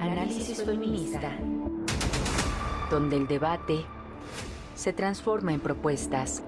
Análisis feminista, donde el debate se transforma en propuestas.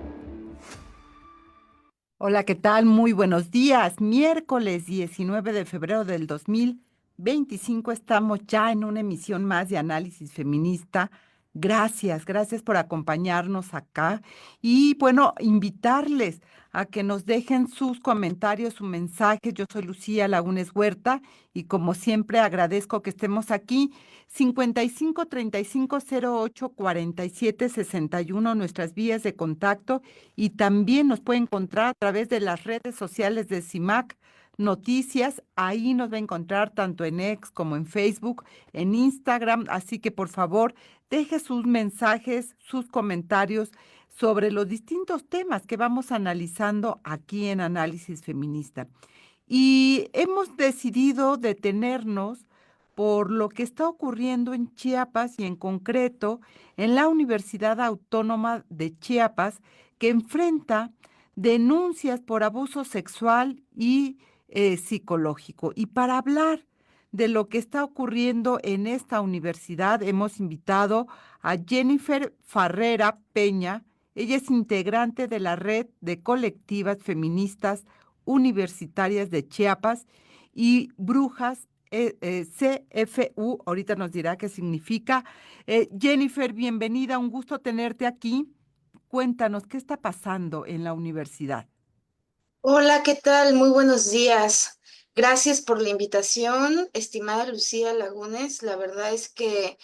Hola, ¿qué tal? Muy buenos días. Miércoles 19 de febrero del 2025 estamos ya en una emisión más de Análisis Feminista. Gracias por acompañarnos acá y bueno, invitarles a que nos dejen sus comentarios, sus mensajes. Yo soy Lucía Lagunes Huerta y como siempre agradezco que estemos aquí. 55 35 08 47 61 nuestras vías de contacto y también nos puede encontrar a través de las redes sociales de CIMAC Noticias. Ahí nos va a encontrar tanto en X como en Facebook, en Instagram. Así que por favor, deje sus mensajes, sus comentarios sobre los distintos temas que vamos analizando aquí en Análisis Feminista. Y hemos decidido detenernos por lo que está ocurriendo en Chiapas y en concreto en la Universidad Autónoma de Chiapas, que enfrenta denuncias por abuso sexual y psicológico. Y para hablar de lo que está ocurriendo en esta universidad, hemos invitado a Jennifer Farrera Peña. Ella es integrante de la red de colectivas feministas universitarias de Chiapas y Brujas CFU. Ahorita nos dirá qué significa. Jennifer, bienvenida, un gusto tenerte aquí. Cuéntanos, ¿qué está pasando en la universidad? Hola, ¿qué tal? Muy buenos días. Gracias por la invitación, estimada Lucía Lagunes. La verdad es que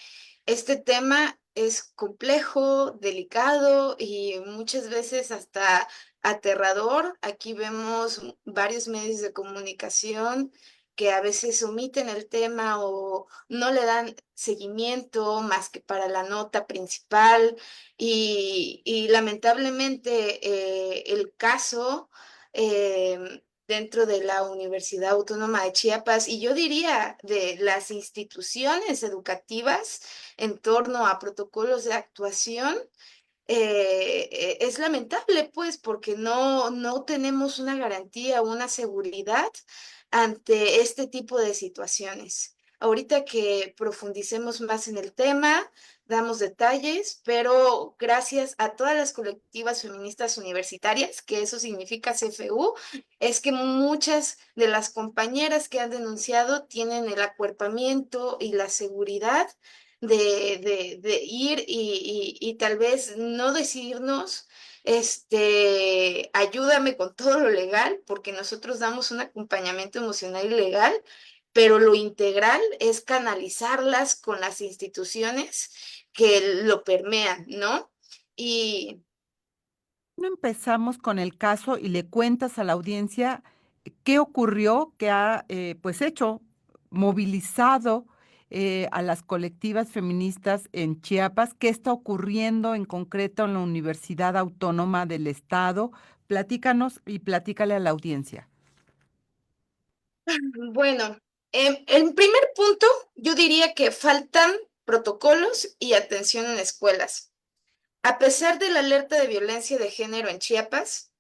este tema es complejo, delicado y muchas veces hasta aterrador. Aquí vemos varios medios de comunicación que a veces omiten el tema o no le dan seguimiento más que para la nota principal y lamentablemente el caso dentro de la Universidad Autónoma de Chiapas y yo diría de las instituciones educativas en torno a protocolos de actuación, es lamentable, pues, porque no tenemos una garantía, una seguridad ante este tipo de situaciones. Ahorita que profundicemos más en el tema, damos detalles, pero gracias a todas las colectivas feministas universitarias, que eso significa CFU, es que muchas de las compañeras que han denunciado tienen el acuerpamiento y la seguridad de ir y tal vez no decirnos, ayúdame con todo lo legal, porque nosotros damos un acompañamiento emocional y legal, pero lo integral es canalizarlas con las instituciones que lo permean, ¿no? Y No empezamos con el caso y le cuentas a la audiencia qué ocurrió, qué ha pues hecho, movilizado a las colectivas feministas en Chiapas, qué está ocurriendo en concreto en la Universidad Autónoma del Estado. Platícanos y platícale a la audiencia. bueno, en primer punto, yo diría que faltan protocolos y atención en escuelas. A pesar de la alerta de violencia de género en Chiapas,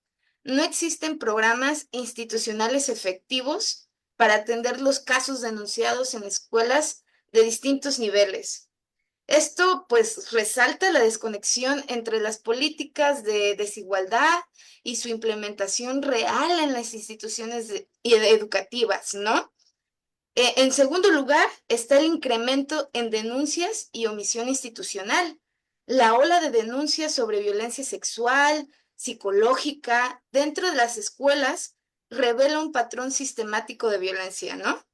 no existen programas institucionales efectivos para atender los casos denunciados en escuelas de distintos niveles. Esto pues resalta la desconexión entre las políticas de desigualdad y su implementación real en las instituciones educativas, ¿no? En segundo lugar, está el incremento en denuncias y omisión institucional. La ola de denuncias sobre violencia sexual, psicológica, dentro de las escuelas revela un patrón sistemático de violencia, ¿no?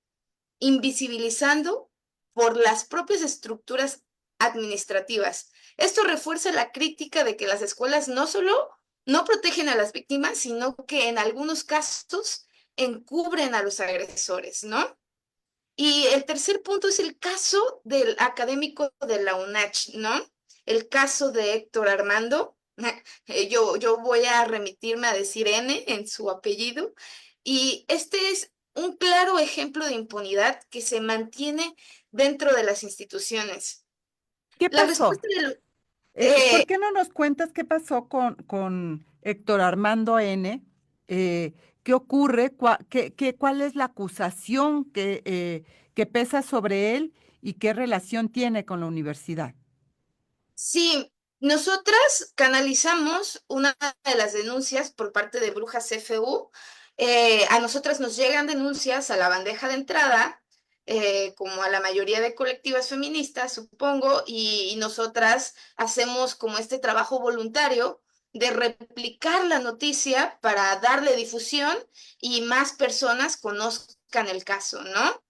Invisibilizando por las propias estructuras administrativas. Esto refuerza la crítica de que las escuelas no solo no protegen a las víctimas, sino que en algunos casos encubren a los agresores, ¿no? Y el tercer punto es el caso del académico de la UNACH, ¿no? El caso de Héctor Armando. Yo voy a remitirme a decir N en su apellido. Y este es un claro ejemplo de impunidad que se mantiene dentro de las instituciones. ¿Qué La pasó? respuesta de lo- ¿Por eh, qué no nos cuentas qué pasó con Héctor Armando N? Eh, ¿Qué ocurre? ¿Cuál es la acusación que pesa sobre él? y qué relación tiene con la universidad. Sí, nosotras canalizamos una de las denuncias por parte de Brujas CFU. A nosotras nos llegan denuncias a la bandeja de entrada, como a la mayoría de colectivas feministas, supongo, y nosotras hacemos como este trabajo voluntario de replicar la noticia para darle difusión y más personas conozcan el caso, ¿no?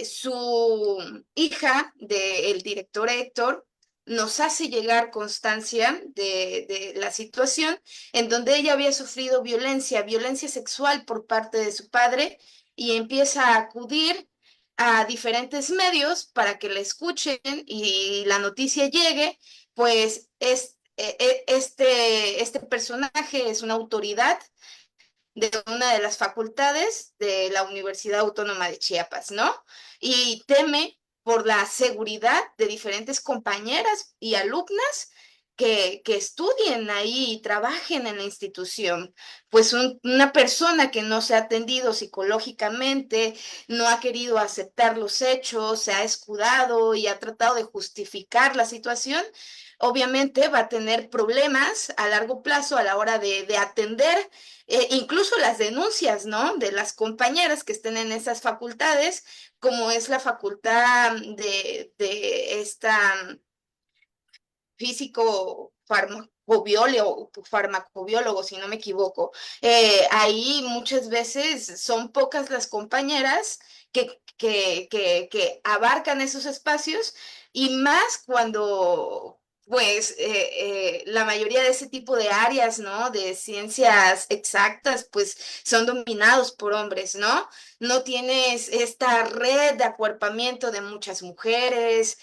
Su hija del director Héctor nos hace llegar constancia de la situación en donde ella había sufrido violencia sexual por parte de su padre y empieza a acudir a diferentes medios para que la escuchen y la noticia llegue, pues este personaje es una autoridad de una de las facultades de la Universidad Autónoma de Chiapas, ¿no? Y teme por la seguridad de diferentes compañeras y alumnas que estudien ahí y trabajen en la institución. Pues una persona que no se ha atendido psicológicamente, no ha querido aceptar los hechos, se ha escudado y ha tratado de justificar la situación, obviamente va a tener problemas a largo plazo a la hora de atender incluso las denuncias, ¿no? De las compañeras que estén en esas facultades, como es la facultad de esta físico farmacobiólogo, si no me equivoco. Ahí muchas veces son pocas las compañeras que abarcan esos espacios y más cuando pues la mayoría de ese tipo de áreas, ¿no? De ciencias exactas, pues son dominados por hombres, ¿no? No tienes esta red de acuerpamiento de muchas mujeres,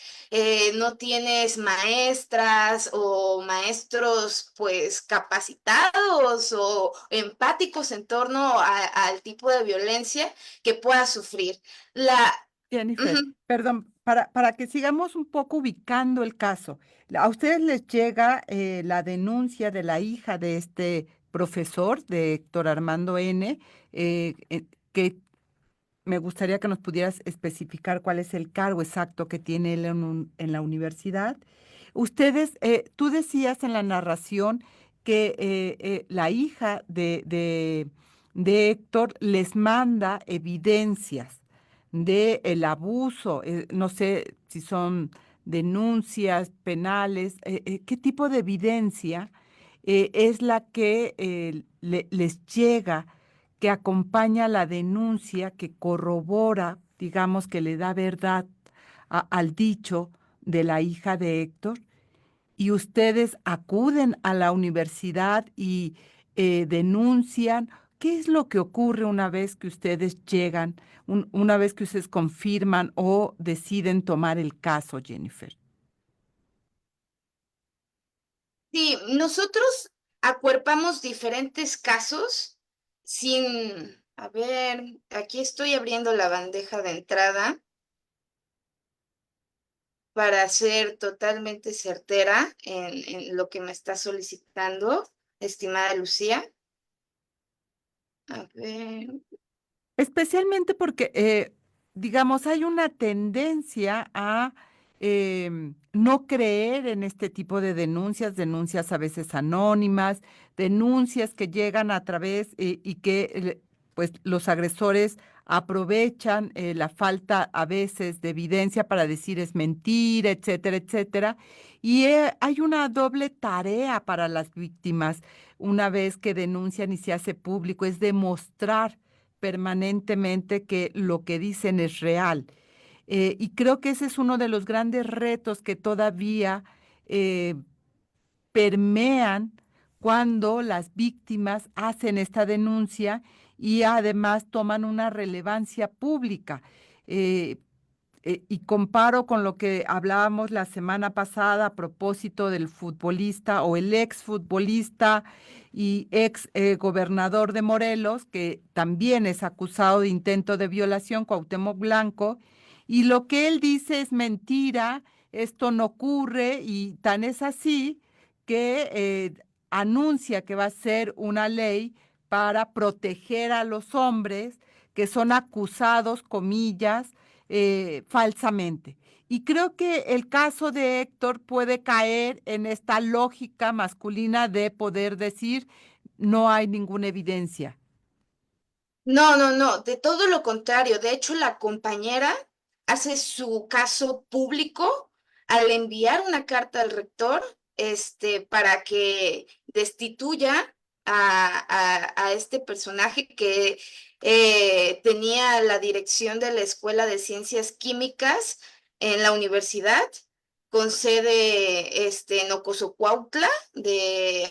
no tienes maestras o maestros pues capacitados o empáticos en torno al tipo de violencia que pueda sufrir. La, Jennifer, Ujú. perdón, para que sigamos un poco ubicando el caso, ¿a ustedes les llega la denuncia de la hija de este profesor, de Héctor Armando N., que me gustaría que nos pudieras especificar cuál es el cargo exacto que tiene él en la universidad? Ustedes, tú decías en la narración que la hija de Héctor les manda evidencias de el abuso, no sé si son denuncias penales, ¿qué tipo de evidencia es la que les llega, que acompaña la denuncia, que corrobora, digamos, que le da verdad al dicho de la hija de Héctor? Y ustedes acuden a la universidad y denuncian. ¿Qué es lo que ocurre una vez que ustedes llegan, una vez que ustedes confirman o deciden tomar el caso, Jennifer? Sí, nosotros acuerpamos diferentes casos sin, a ver, aquí estoy abriendo la bandeja de entrada para ser totalmente certera en lo que me está solicitando, estimada Lucía. A ver. Especialmente porque, digamos, hay una tendencia a no creer en este tipo de denuncias, denuncias a veces anónimas, denuncias que llegan a través y que pues los agresores aprovechan la falta a veces de evidencia para decir es mentira, etcétera, etcétera. Y hay una doble tarea para las víctimas una vez que denuncian y se hace público, es demostrar permanentemente que lo que dicen es real. Y creo que ese es uno de los grandes retos que todavía eh, permean cuando las víctimas hacen esta denuncia y además toman una relevancia pública. Eh, y comparo con lo que hablábamos la semana pasada a propósito del futbolista o el ex futbolista y ex gobernador de Morelos, que también es acusado de intento de violación, Cuauhtémoc Blanco, y lo que él dice es mentira, esto no ocurre, y tan es así que anuncia que va a ser una ley para proteger a los hombres que son acusados, comillas, falsamente. Y creo que el caso de Héctor puede caer en esta lógica masculina de poder decir no hay ninguna evidencia. No, no, no, de todo lo contrario. De hecho, la compañera hace su caso público al enviar una carta al rector, para que destituya a este personaje que tenía la dirección de la Escuela de Ciencias Químicas en la universidad, con sede en Ocosocuautla,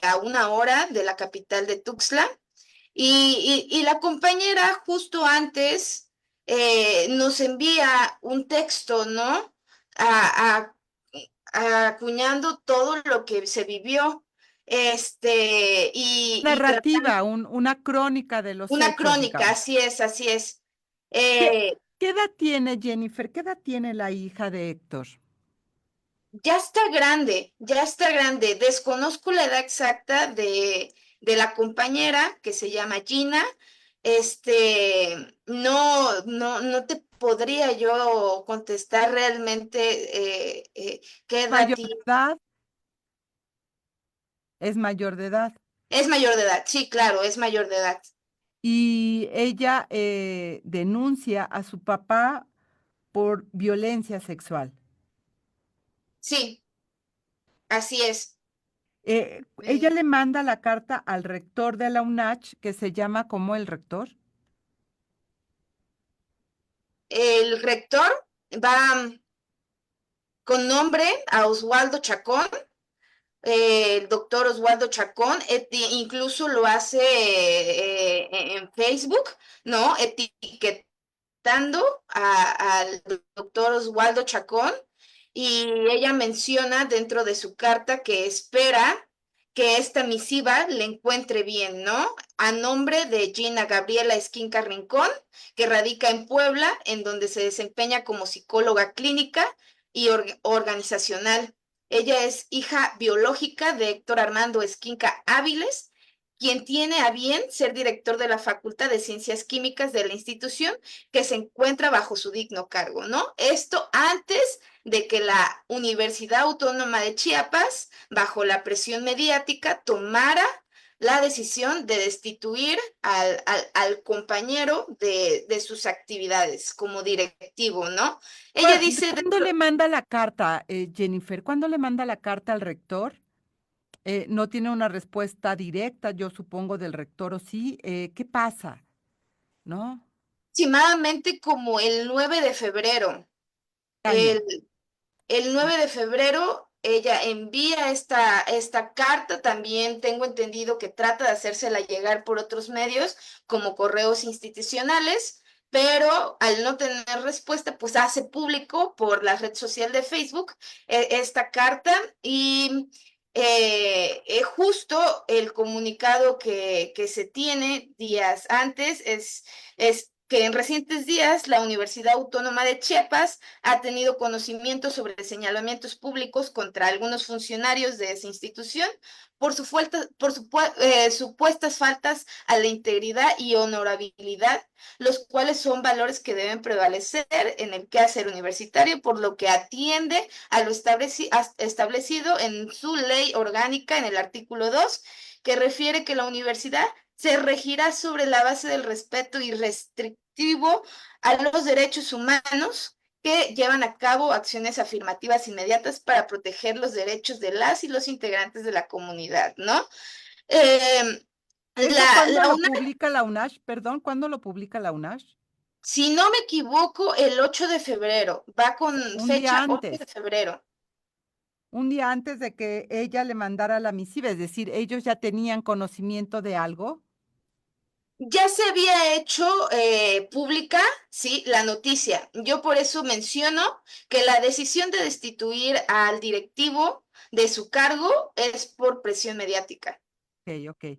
a 1 hora de la capital de Tuxtla. Y la compañera justo antes nos envía un texto, ¿no? A- a- Acuñando todo lo que se vivió, y Narrativa, una crónica de los una hechos, crónica, digamos. así es, así es. ¿Qué, Eh, qué edad tiene Jennifer? ¿Qué edad tiene la hija de Héctor? Ya está grande, ya está grande. Desconozco la edad exacta de la compañera que se llama Gina. No te podría yo contestar realmente qué edad ¿Mayor tiene. de edad? Es mayor de edad. Es mayor de edad, sí, claro, es mayor de edad. Y ella denuncia a su papá por violencia sexual. Sí, así es. Ella le manda la carta al rector de la UNACH, que se llama como el rector. El rector va con nombre a Oswaldo Chacón, el doctor Oswaldo Chacón, incluso lo hace en Facebook, ¿no? Etiquetando al doctor Oswaldo Chacón, y ella menciona dentro de su carta que espera que esta misiva le encuentre bien, ¿no? A nombre de Gina Gabriela Esquinca Rincón, que radica en Puebla, en donde se desempeña como psicóloga clínica y organizacional. Ella es hija biológica de Héctor Armando Esquinca Áviles, quien tiene a bien ser director de la Facultad de Ciencias Químicas de la institución, que se encuentra bajo su digno cargo, ¿no? Esto antes de que la Universidad Autónoma de Chiapas, bajo la presión mediática, tomara la decisión de destituir al compañero de sus actividades como directivo, ¿no? Ella dice ¿Cuándo dentro. le manda la carta, Jennifer? ¿Cuándo le manda la carta al rector? No tiene una respuesta directa, yo supongo, del rector, o sí. ¿Qué pasa? ¿No? Aproximadamente como el 9 de febrero. Año. El, el 9 de febrero ella envía esta carta, también tengo entendido que trata de hacérsela llegar por otros medios como correos institucionales, pero al no tener respuesta, pues hace público por la red social de Facebook esta carta, y justo el comunicado que se tiene días antes es que en recientes días la Universidad Autónoma de Chiapas ha tenido conocimiento sobre señalamientos públicos contra algunos funcionarios de esa institución por supuestas faltas a la integridad y honorabilidad, los cuales son valores que deben prevalecer en el quehacer universitario, por lo que atiende a lo establecido en su ley orgánica en el artículo 2, que refiere que la universidad se regirá sobre la base del respeto irrestrictivo a los derechos humanos, que llevan a cabo acciones afirmativas inmediatas para proteger los derechos de las y los integrantes de la comunidad, ¿no? Eh, ¿Eso la, cuándo la lo UNAM, publica la UNACH? Perdón, ¿cuándo lo publica la UNACH? si no me equivoco, el 8 de febrero, va con Un día fecha 8 antes. de febrero. Un día antes de que ella le mandara la misiva, es decir, ellos ya tenían conocimiento de algo. Ya se había hecho pública, sí, la noticia. Yo por eso menciono que la decisión de destituir al directivo de su cargo es por presión mediática. Ok, ok.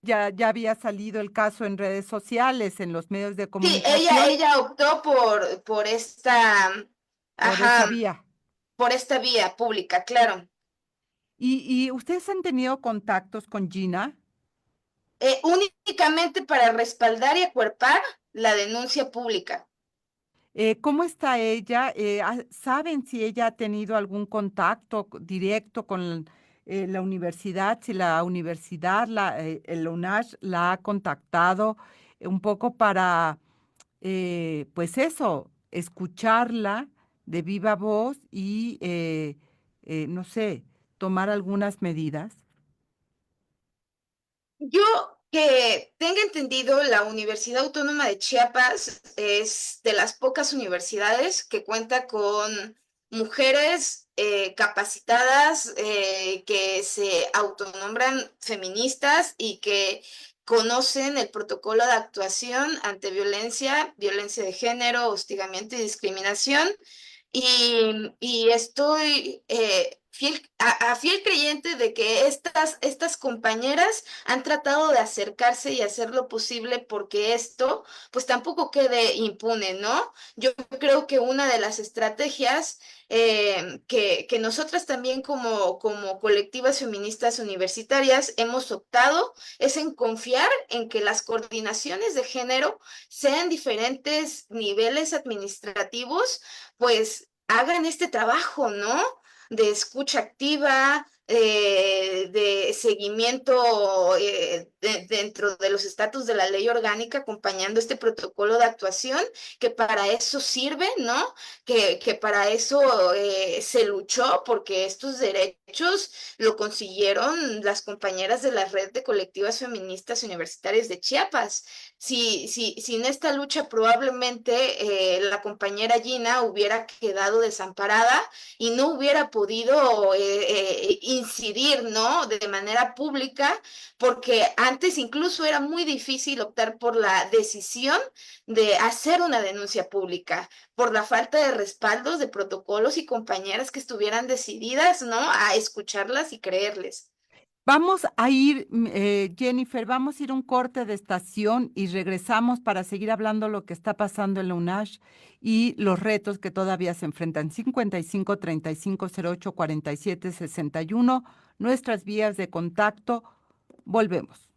Ya había salido el caso en redes sociales, en los medios de Sí, comunicación, ella optó por esta, por esa ajá, vía. por esta vía pública, claro. ¿Y ustedes han tenido contactos con Gina? Únicamente para respaldar y acuerpar la denuncia pública. ¿Cómo está ella? ¿Saben si ella ha tenido algún contacto directo con la universidad? Si la universidad, el UNACH, la ha contactado un poco para, pues eso, escucharla de viva voz y, no sé, tomar algunas medidas. Yo que tenga entendido, la Universidad Autónoma de Chiapas es de las pocas universidades que cuenta con mujeres capacitadas que se autonombran feministas y que conocen el protocolo de actuación ante violencia, violencia de género, hostigamiento y discriminación. Y estoy a fiel creyente de que estas compañeras han tratado de acercarse y hacer lo posible porque esto pues tampoco quede impune, ¿no? Yo creo que una de las estrategias que nosotras también como colectivas feministas universitarias hemos optado es en confiar en que las coordinaciones de género sean diferentes niveles administrativos, pues hagan este trabajo, ¿no? De escucha activa, de seguimiento dentro de los estatus de la ley orgánica, acompañando este protocolo de actuación, que para eso sirve, ¿no? Que para eso se luchó, porque estos derechos lo consiguieron las compañeras de la red de colectivas feministas universitarias de Chiapas. Sin esta lucha, probablemente la compañera Gina hubiera quedado desamparada y no hubiera podido incidir, ¿no? De manera pública, porque antes incluso era muy difícil optar por la decisión de hacer una denuncia pública, por la falta de respaldos de protocolos y compañeras que estuvieran decididas, ¿no? A escucharlas y creerles. Vamos a ir, Jennifer, vamos a ir a un corte de estación y regresamos para seguir hablando lo que está pasando en la UNACH y los retos que todavía se enfrentan. 55 35 08 47 61, nuestras vías de contacto. Volvemos.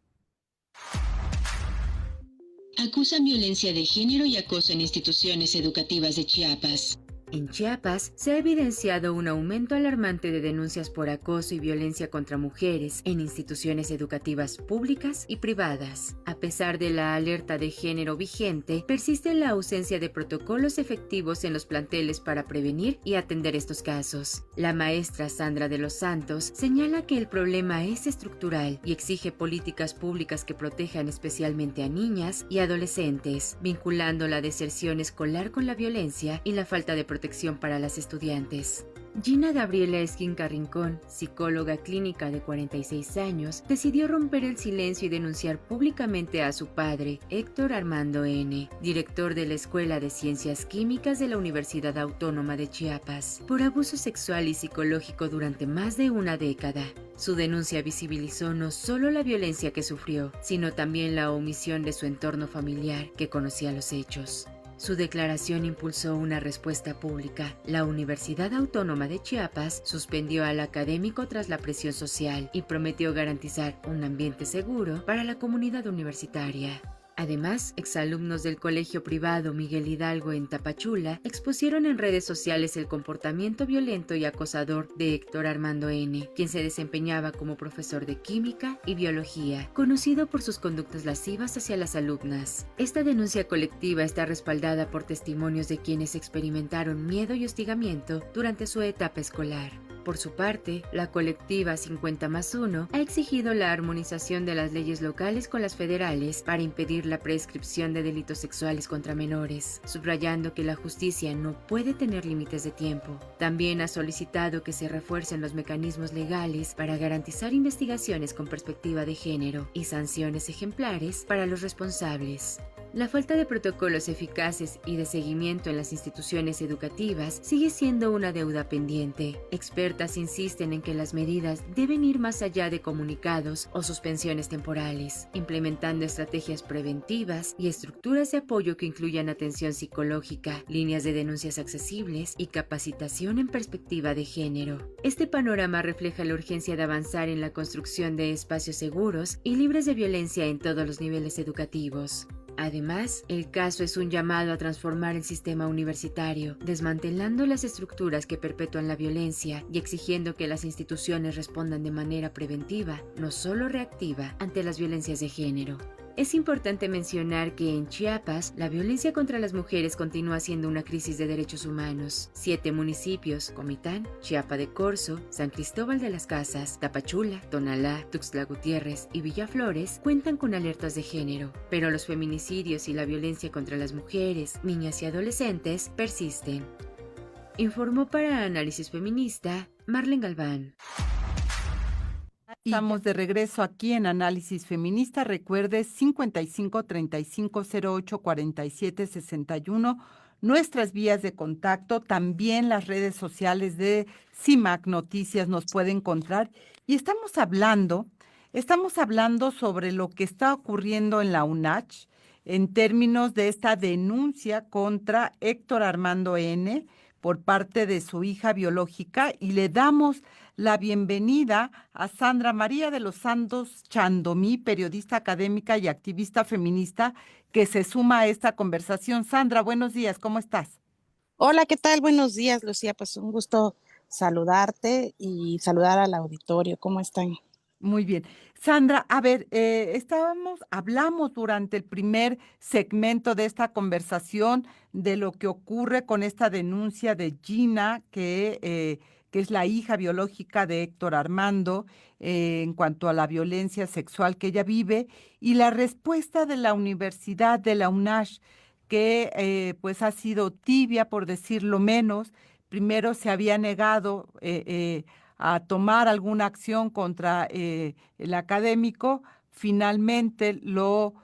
Acusan violencia de género y acoso en instituciones educativas de Chiapas. En Chiapas se ha evidenciado un aumento alarmante de denuncias por acoso y violencia contra mujeres en instituciones educativas públicas y privadas. A pesar de la alerta de género vigente, persiste la ausencia de protocolos efectivos en los planteles para prevenir y atender estos casos. La maestra Sandra de los Santos señala que el problema es estructural y exige políticas públicas que protejan especialmente a niñas y adolescentes, vinculando la deserción escolar con la violencia y la falta de protección para las estudiantes. Gina Gabriela Esquinca Rincón, psicóloga clínica de 46 años, decidió romper el silencio y denunciar públicamente a su padre, Héctor Armando N., director de la Escuela de Ciencias Químicas de la Universidad Autónoma de Chiapas, por abuso sexual y psicológico durante más de una década. Su denuncia visibilizó no solo la violencia que sufrió, sino también la omisión de su entorno familiar, que conocía los hechos. Su declaración impulsó una respuesta pública. La Universidad Autónoma de Chiapas suspendió al académico tras la presión social y prometió garantizar un ambiente seguro para la comunidad universitaria. Además, exalumnos del colegio privado Miguel Hidalgo en Tapachula expusieron en redes sociales el comportamiento violento y acosador de Héctor Armando N., quien se desempeñaba como profesor de química y biología, conocido por sus conductas lascivas hacia las alumnas. Esta denuncia colectiva está respaldada por testimonios de quienes experimentaron miedo y hostigamiento durante su etapa escolar. Por su parte, la colectiva 50+1 ha exigido la armonización de las leyes locales con las federales para impedir la prescripción de delitos sexuales contra menores, subrayando que la justicia no puede tener límites de tiempo. También ha solicitado que se refuercen los mecanismos legales para garantizar investigaciones con perspectiva de género y sanciones ejemplares para los responsables. La falta de protocolos eficaces y de seguimiento en las instituciones educativas sigue siendo una deuda pendiente. Expertas insisten en que las medidas deben ir más allá de comunicados o suspensiones temporales, implementando estrategias preventivas y estructuras de apoyo que incluyan atención psicológica, líneas de denuncias accesibles y capacitación en perspectiva de género. Este panorama refleja la urgencia de avanzar en la construcción de espacios seguros y libres de violencia en todos los niveles educativos. Además, el caso es un llamado a transformar el sistema universitario, desmantelando las estructuras que perpetúan la violencia y exigiendo que las instituciones respondan de manera preventiva, no solo reactiva, ante las violencias de género. Es importante mencionar que en Chiapas, la violencia contra las mujeres continúa siendo una crisis de derechos humanos. 7 municipios, Comitán, Chiapa de Corzo, San Cristóbal de las Casas, Tapachula, Tonalá, Tuxtla Gutiérrez y Villaflores cuentan con alertas de género, pero los feminicidios y la violencia contra las mujeres, niñas y adolescentes persisten. Informó para Análisis Feminista, Marlene Galván. Estamos de regreso aquí en Análisis Feminista. Recuerde 5535084761, nuestras vías de contacto, también las redes sociales de CIMAC Noticias nos puede encontrar. Y estamos hablando sobre lo que está ocurriendo en la UNACH en términos de esta denuncia contra Héctor Armando N. por parte de su hija biológica, y le damos la bienvenida a Sandra María de los Santos Chandomí, periodista académica y activista feminista, que se suma a esta conversación. Sandra, buenos días, ¿cómo estás? Hola, ¿qué tal? Buenos días, Lucía. Pues un gusto saludarte y saludar al auditorio. ¿Cómo están? Muy bien. Sandra, a ver, hablamos durante el primer segmento de esta conversación de lo que ocurre con esta denuncia de Gina, que es la hija biológica de Héctor Armando, en cuanto a la violencia sexual que ella vive, y la respuesta de la Universidad de la UNACH, que pues ha sido tibia, por decirlo menos. Primero se había negado a tomar alguna acción contra el académico, finalmente lo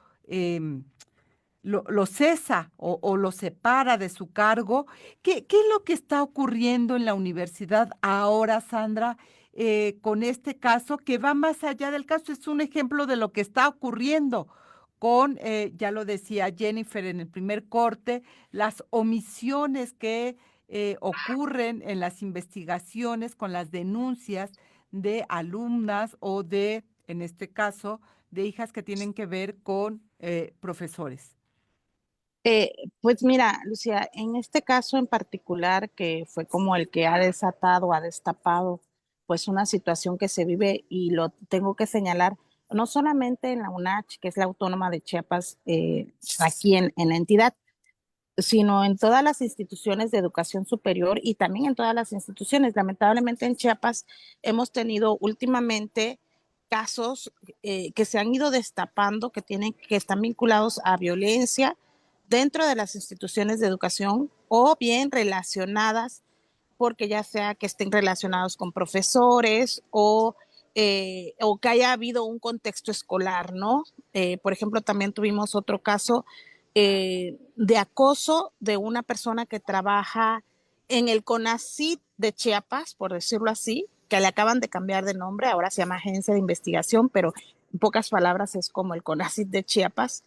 cesa o lo separa de su cargo. ¿Qué es lo que está ocurriendo en la universidad ahora, Sandra, con este caso que va más allá del caso? Es un ejemplo de lo que está ocurriendo con, ya lo decía Jennifer en el primer corte, las omisiones que ocurren en las investigaciones con las denuncias de alumnas o de, en este caso, de hijas que tienen que ver con profesores. Eh, pues mira, Lucía, en este caso en particular, que fue como el que ha desatado, ha destapado, pues una situación que se vive y lo tengo que señalar, no solamente en la UNACH, que es la Autónoma de Chiapas, aquí en la entidad, sino en todas las instituciones de educación superior y también en todas las instituciones. Lamentablemente en Chiapas hemos tenido últimamente casos que se han ido destapando, que están vinculados a violencia dentro de las instituciones de educación o bien relacionadas, porque ya sea que estén relacionados con profesores o que haya habido un contexto escolar, ¿no? Por ejemplo, también tuvimos otro caso de acoso de una persona que trabaja en el CONACYT de Chiapas, por decirlo así, que le acaban de cambiar de nombre, ahora se llama Agencia de Investigación, pero en pocas palabras es como el CONACYT de Chiapas.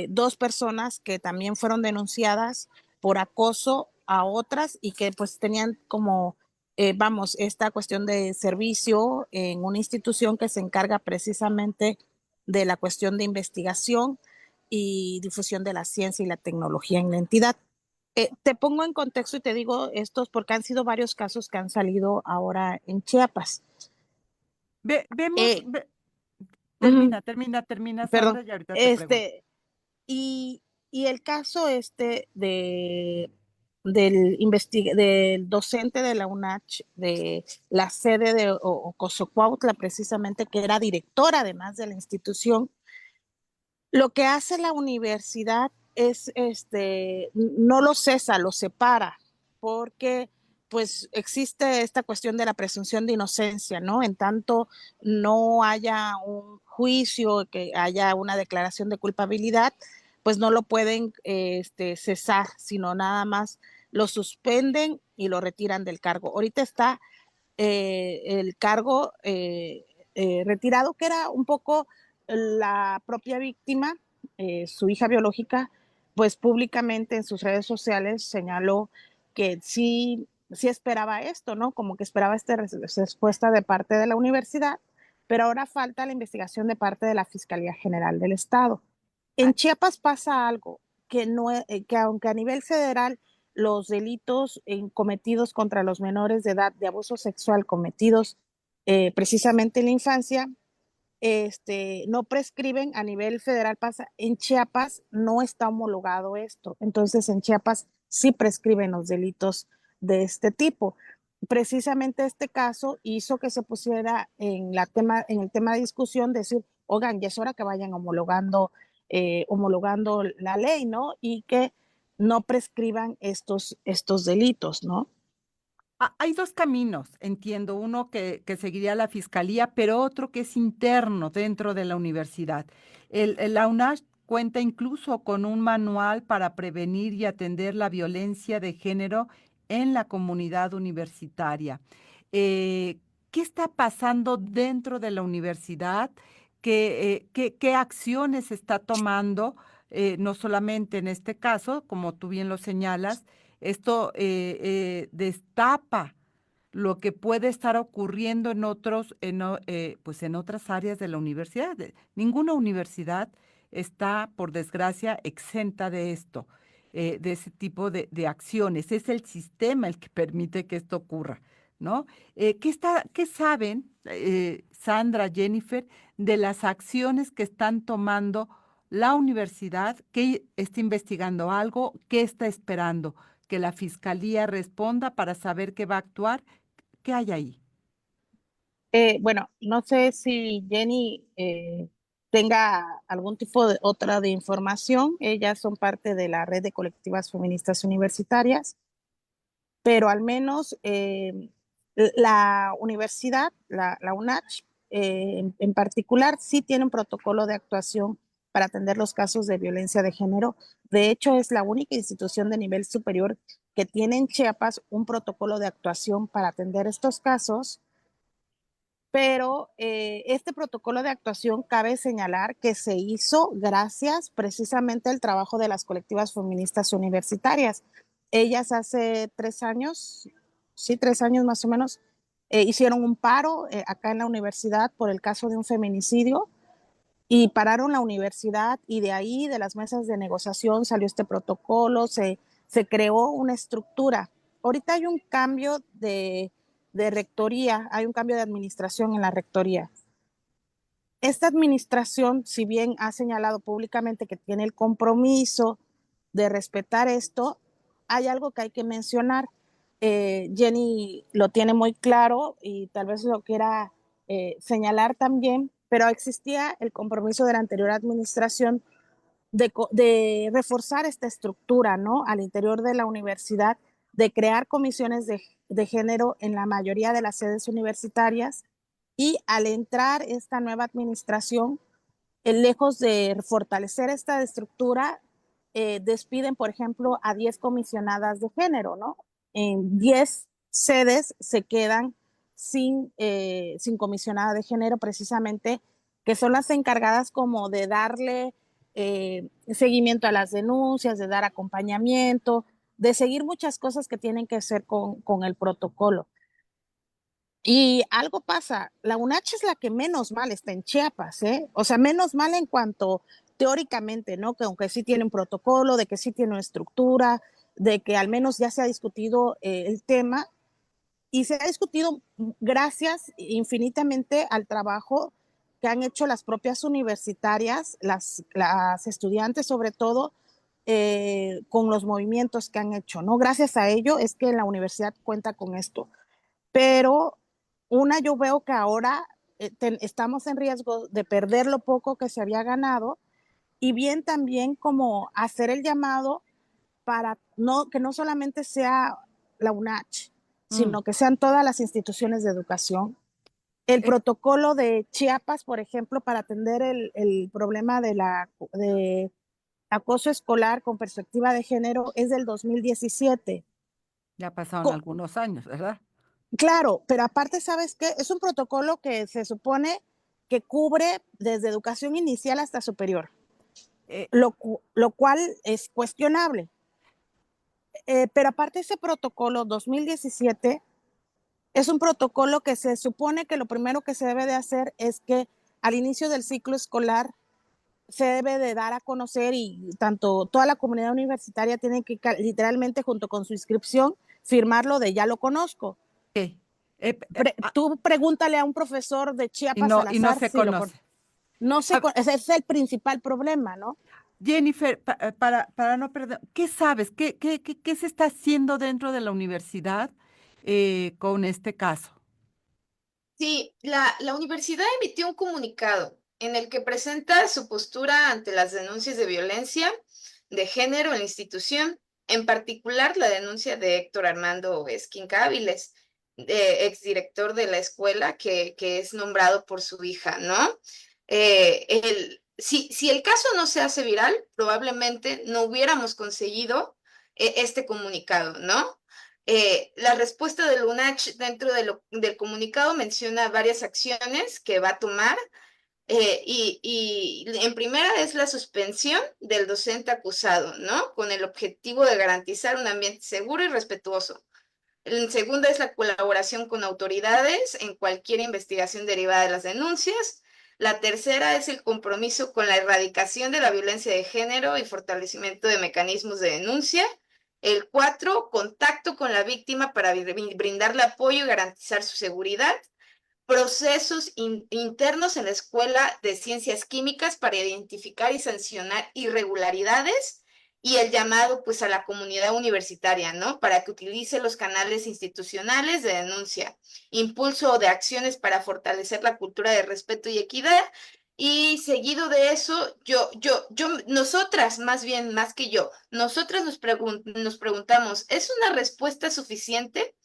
Dos personas que también fueron denunciadas por acoso a otras y que pues tenían como, esta cuestión de servicio en una institución que se encarga precisamente de la cuestión de investigación y difusión de la ciencia y la tecnología en la entidad. Te pongo en contexto y te digo estos porque han sido varios casos que han salido ahora en Chiapas. Vemos, Uh-huh, termina, perdón, Sandra, y ahorita te pregunto. y, y el caso del docente de la UNACH, de la sede de Ocosocuautla, precisamente, que era director además de la institución, lo que hace la universidad es, no lo cesa, lo separa, porque pues existe esta cuestión de la presunción de inocencia, ¿no? En tanto no haya un juicio, que haya una declaración de culpabilidad, pues no lo pueden cesar, sino nada más lo suspenden y lo retiran del cargo. Ahorita está el cargo retirado, que era un poco la propia víctima, su hija biológica, pues públicamente en sus redes sociales señaló que sí esperaba esto, ¿no? Como que esperaba esta respuesta de parte de la universidad, pero ahora falta la investigación de parte de la Fiscalía General del Estado. En Chiapas pasa algo que, que aunque a nivel federal los delitos cometidos contra los menores de edad de abuso sexual cometidos precisamente en la infancia, no prescriben, a nivel federal pasa, en Chiapas no está homologado esto, entonces en Chiapas sí prescriben los delitos de este tipo. Precisamente este caso hizo que se pusiera en el tema de discusión, decir, oigan, ya es hora que vayan homologando la ley, ¿no? Y que no prescriban estos delitos, ¿no? Hay dos caminos, entiendo, uno que seguiría la fiscalía, pero otro que es interno dentro de la universidad. La UNACH cuenta incluso con un manual para prevenir y atender la violencia de género en la comunidad universitaria. Eh, ¿Qué está pasando dentro de la universidad? ¿Qué acciones está tomando? No solamente en este caso, como tú bien lo señalas, esto destapa lo que puede estar ocurriendo en pues en otras áreas de la universidad. Ninguna universidad está, por desgracia, exenta de esto, de ese tipo de acciones. Es el sistema el que permite que esto ocurra, ¿no? ¿Qué saben, Sandra, Jennifer, de las acciones que están tomando la universidad? ¿Que está investigando algo? ¿Qué está esperando? Que la fiscalía responda para saber qué va a actuar. ¿Qué hay ahí? Bueno, no sé si Jenny tenga algún tipo de otra de información. Ellas son parte de la red de colectivas feministas universitarias, pero al menos la universidad, la UNACH, en particular, sí tiene un protocolo de actuación para atender los casos de violencia de género. De hecho, es la única institución de nivel superior que tiene en Chiapas un protocolo de actuación para atender estos casos, pero este protocolo de actuación cabe señalar que se hizo gracias precisamente al trabajo de las colectivas feministas universitarias. Ellas hace 3 años, sí, 3 años más o menos, hicieron un paro acá en la universidad por el caso de un feminicidio y pararon la universidad, y de ahí, de las mesas de negociación, salió este protocolo, se creó una estructura. Ahorita hay un cambio de rectoría, hay un cambio de administración en la rectoría. Esta administración, si bien ha señalado públicamente que tiene el compromiso de respetar esto, hay algo que hay que mencionar. Jenny lo tiene muy claro y tal vez lo quiera señalar también, pero existía el compromiso de la anterior administración de reforzar esta estructura, ¿no? Al interior de la universidad, de crear comisiones de género en la mayoría de las sedes universitarias, y al entrar esta nueva administración, lejos de fortalecer esta estructura, despiden, por ejemplo, a 10 comisionadas de género, ¿no? En 10 sedes se quedan sin comisionada de género, precisamente, que son las encargadas como de darle seguimiento a las denuncias, de dar acompañamiento, de seguir muchas cosas que tienen que hacer con el protocolo. Y algo pasa, la UNACH es la que menos mal está en Chiapas, ¿eh? O sea, menos mal en cuanto teóricamente, ¿no? Que aunque sí tiene un protocolo, de que sí tiene una estructura, de que al menos ya se ha discutido el tema, y se ha discutido gracias infinitamente al trabajo que han hecho las propias universitarias, las estudiantes sobre todo, con los movimientos que han hecho, ¿no? Gracias a ello es que la universidad cuenta con esto. Pero yo veo que ahora estamos en riesgo de perder lo poco que se había ganado, y bien también como hacer el llamado para que no solamente sea la UNACH, Mm. sino que sean todas las instituciones de educación. El Eh, protocolo de Chiapas, por ejemplo, para atender el problema de acoso escolar con perspectiva de género, es del 2017. ya pasaron algunos años, ¿verdad? Claro, pero aparte, ¿sabes qué? Es un protocolo que se supone que cubre desde educación inicial hasta superior, Eh, lo cual es cuestionable. Pero aparte, ese protocolo 2017 es un protocolo que se supone que lo primero que se debe de hacer es que al inicio del ciclo escolar se debe de dar a conocer y tanto toda la comunidad universitaria tiene que literalmente junto con su inscripción firmarlo de ya lo conozco. Ok. Tú pregúntale a un profesor de Chiapas al Y no azar se si conoce. no sé, ese es el principal problema, ¿no? Jennifer, para no perder, ¿qué sabes? ¿Qué se está haciendo dentro de la universidad con este caso? Sí, la universidad emitió un comunicado en el que presenta su postura ante las denuncias de violencia de género en la institución, en particular la denuncia de Héctor Armando Esquinca Áviles, exdirector de la escuela que es nombrado por su hija, ¿no? Si el caso no se hace viral, probablemente no hubiéramos conseguido este comunicado, ¿no? La respuesta del UNACH dentro del comunicado menciona varias acciones que va a tomar y en primera es la suspensión del docente acusado, ¿no? Con el objetivo de garantizar un ambiente seguro y respetuoso. En segunda es la colaboración con autoridades en cualquier investigación derivada de las denuncias. La tercera es el compromiso con la erradicación de la violencia de género y fortalecimiento de mecanismos de denuncia. El cuatro, contacto con la víctima para brindarle apoyo y garantizar su seguridad. Procesos internos en la Escuela de Ciencias Químicas para identificar y sancionar irregularidades y el llamado pues a la comunidad universitaria, ¿no? Para que utilice los canales institucionales de denuncia, impulso de acciones para fortalecer la cultura de respeto y equidad. Y seguido de eso, nosotras, más bien, más que yo, nosotras nos preguntamos, ¿es una respuesta suficiente?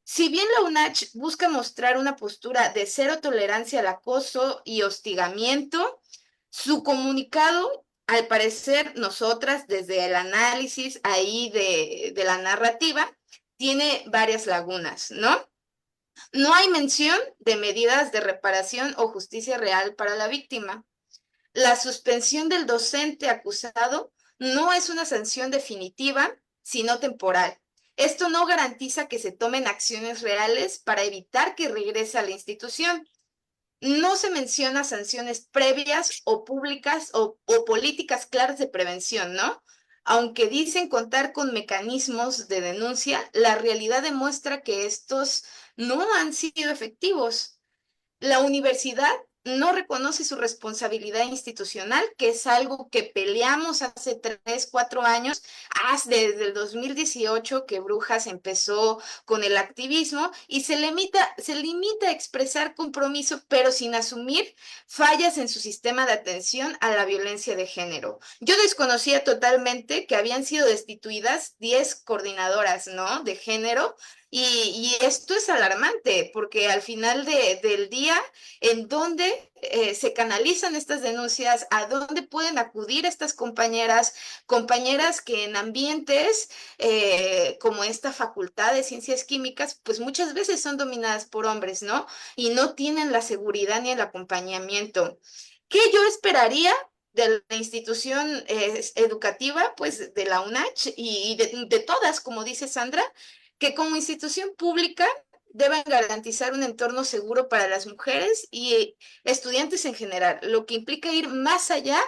Si bien la UNACH busca mostrar una postura de cero tolerancia al acoso y hostigamiento, su comunicado, al parecer, nosotras, desde el análisis ahí de la narrativa, tiene varias lagunas, ¿no? No hay mención de medidas de reparación o justicia real para la víctima. La suspensión del docente acusado no es una sanción definitiva, sino temporal. Esto no garantiza que se tomen acciones reales para evitar que regrese a la institución. No se menciona sanciones previas o públicas o políticas claras de prevención, ¿no? Aunque dicen contar con mecanismos de denuncia, la realidad demuestra que estos no han sido efectivos. La universidad no reconoce su responsabilidad institucional, que es algo que peleamos hace 3, 4 años, desde el 2018 que Brujas empezó con el activismo y se limita a expresar compromiso, pero sin asumir fallas en su sistema de atención a la violencia de género. Yo desconocía totalmente que habían sido destituidas 10 coordinadoras, ¿no? De género y esto es alarmante porque al final del día, ¿en dónde se canalizan estas denuncias? ¿A dónde pueden acudir estas compañeras que en ambientes como esta facultad de ciencias químicas, pues muchas veces son dominadas por hombres, ¿no? Y no tienen la seguridad ni el acompañamiento. ¿Qué yo esperaría de la institución educativa, pues de la UNACH y de todas, como dice Sandra, que como institución pública deben garantizar un entorno seguro para las mujeres y estudiantes en general, lo que implica ir más allá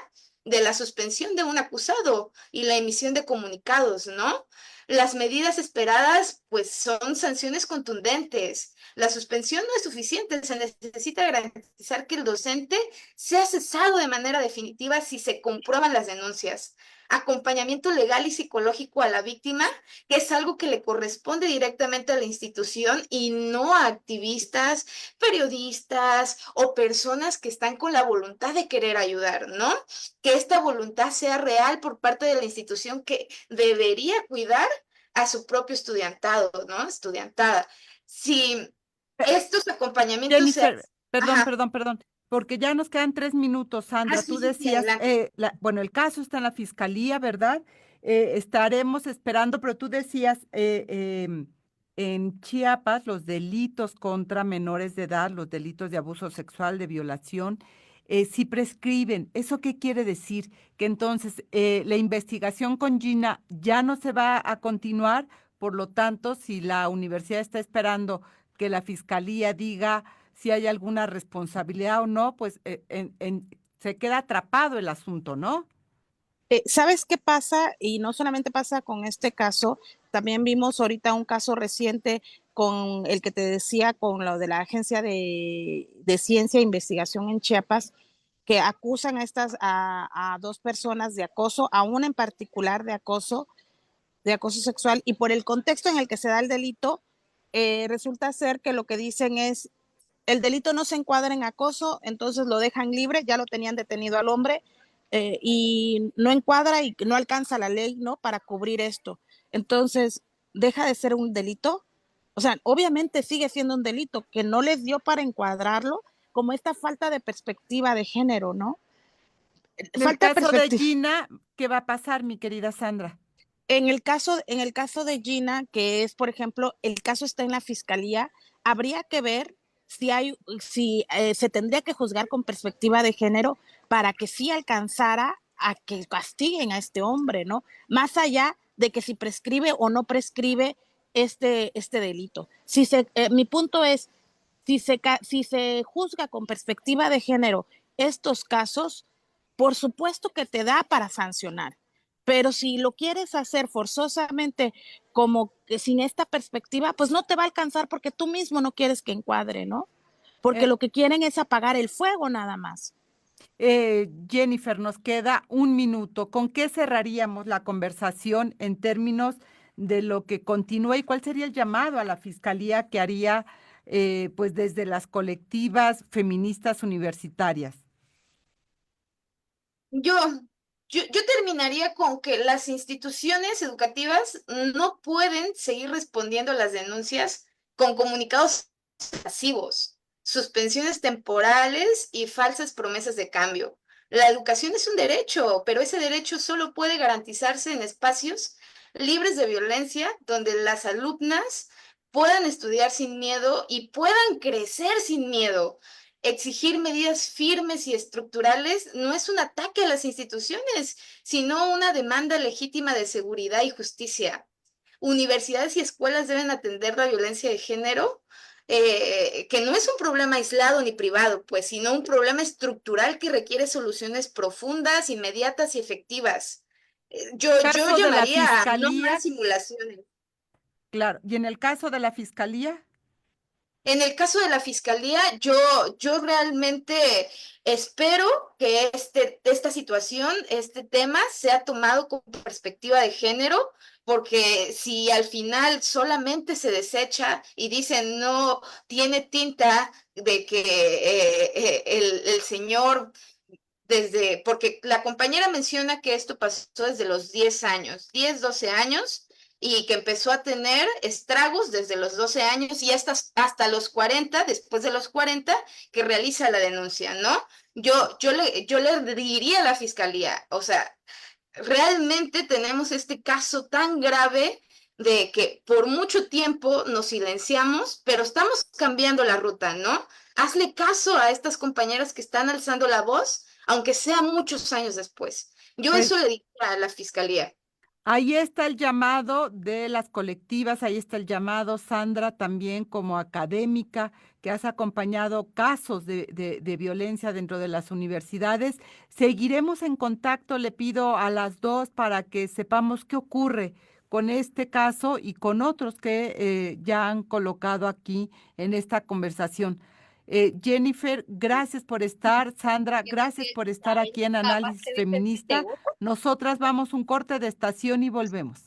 de la suspensión de un acusado y la emisión de comunicados, ¿no? Las medidas esperadas, pues, son sanciones contundentes. La suspensión no es suficiente, se necesita garantizar que el docente sea cesado de manera definitiva si se comprueban las denuncias. Acompañamiento legal y psicológico a la víctima, que es algo que le corresponde directamente a la institución y no a activistas, periodistas o personas que están con la voluntad de querer ayudar, ¿no? Que esta voluntad sea real por parte de la institución que debería cuidar a su propio estudiantado, ¿no? Estudiantada. Si estos acompañamientos se... Jennifer, Ajá. perdón, porque ya nos quedan 3 minutos, Sandra. Sí, Tú sí, sí, decías, adelante. bueno, el caso está en la fiscalía, ¿verdad? Estaremos esperando, pero tú decías, en Chiapas, los delitos contra menores de edad, los delitos de abuso sexual, de violación, sí prescriben. ¿Eso qué quiere decir? Que entonces la investigación con Gina ya no se va a continuar, por lo tanto, si la universidad está esperando que la fiscalía diga si hay alguna responsabilidad o no, pues se queda atrapado el asunto, ¿no? ¿Sabes qué pasa? Y no solamente pasa con este caso, también vimos ahorita un caso reciente con el que te decía, con lo de la Agencia de Ciencia e Investigación en Chiapas, que acusan a dos personas de acoso, a una en particular de acoso sexual, y por el contexto en el que se da el delito, resulta ser que lo que dicen es, el delito no se encuadra en acoso, entonces lo dejan libre, ya lo tenían detenido al hombre, y no encuadra y no alcanza la ley, ¿no?, para cubrir esto. Entonces, deja de ser un delito. O sea, obviamente sigue siendo un delito que no les dio para encuadrarlo, como esta falta de perspectiva de género, ¿no? En el Falta de caso de perspectiva. Gina, ¿qué va a pasar, mi querida Sandra? En el caso de Gina, que es, por ejemplo, el caso está en la fiscalía, habría que ver si se tendría que juzgar con perspectiva de género para que sí alcanzara a que castiguen a este hombre, ¿no? Más allá de que si prescribe o no prescribe este delito. Mi punto es, si se juzga con perspectiva de género estos casos, por supuesto que te da para sancionar. Pero si lo quieres hacer forzosamente como que sin esta perspectiva, pues no te va a alcanzar porque tú mismo no quieres que encuadre, ¿no? Porque Eh, lo que quieren es apagar el fuego nada más. Jennifer, nos queda un minuto. ¿Con qué cerraríamos la conversación en términos de lo que continúa y cuál sería el llamado a la fiscalía que haría pues desde las colectivas feministas universitarias? Yo, yo terminaría con que las instituciones educativas no pueden seguir respondiendo a las denuncias con comunicados pasivos, suspensiones temporales y falsas promesas de cambio. La educación es un derecho, pero ese derecho solo puede garantizarse en espacios libres de violencia, donde las alumnas puedan estudiar sin miedo y puedan crecer sin miedo. Exigir medidas firmes y estructurales no es un ataque a las instituciones, sino una demanda legítima de seguridad y justicia. Universidades y escuelas deben atender la violencia de género, que no es un problema aislado ni privado, pues, sino un problema estructural que requiere soluciones profundas, inmediatas y efectivas. Yo Caso de la llamaría a no más fiscalía, simulaciones. claro. ¿Y en el caso de la fiscalía? En el caso de la fiscalía, yo realmente espero que esta situación, este tema, sea tomado con perspectiva de género, porque si al final solamente se desecha y dicen no tiene tinta de que el señor porque la compañera menciona que esto pasó desde los 10 años, 10, 12 años, y que empezó a tener estragos desde los 12 años y hasta los 40, después de los 40, que realiza la denuncia, ¿no? Yo le diría a la fiscalía, o sea, realmente tenemos este caso tan grave de que por mucho tiempo nos silenciamos, pero estamos cambiando la ruta, ¿no? Hazle caso a estas compañeras que están alzando la voz, aunque sea muchos años después. Yo Pues eso le diría a la fiscalía. ahí está el llamado de las colectivas, ahí está el llamado, Sandra, también como académica, que has acompañado casos de violencia dentro de las universidades. Seguiremos en contacto, le pido a las dos para que sepamos qué ocurre con este caso y con otros que ya han colocado aquí en esta conversación. Jennifer, gracias por estar. Sandra, gracias por estar aquí en Análisis Feminista. Nosotras vamos un corte de estación y volvemos.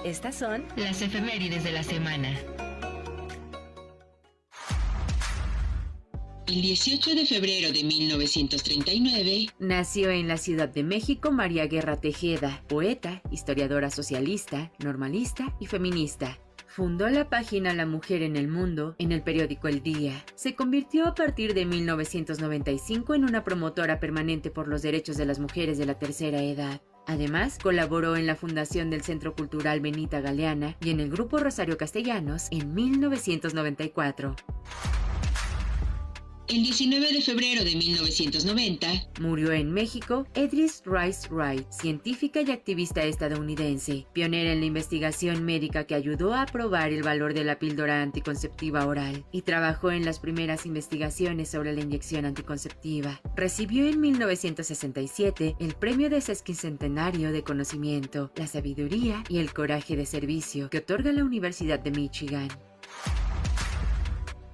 Estas son Las efemérides de la semana. El 18 de febrero de 1939, Nació en la Ciudad de México María Guerra Tejeda, poeta, historiadora socialista, normalista y feminista. Fundó la página La Mujer en el Mundo en el periódico El Día. Se convirtió a partir de 1995 en una promotora permanente por los derechos de las mujeres de la tercera edad. Además, colaboró en la fundación del Centro Cultural Benita Galeana y en el Grupo Rosario Castellanos en 1994. El 19 de febrero de 1990, murió en México Edris Rice Wright, científica y activista estadounidense, pionera en la investigación médica que ayudó a probar el valor de la píldora anticonceptiva oral y trabajó en las primeras investigaciones sobre la inyección anticonceptiva. Recibió en 1967 el premio de sesquicentenario de conocimiento, la sabiduría y el coraje de servicio que otorga la Universidad de Michigan.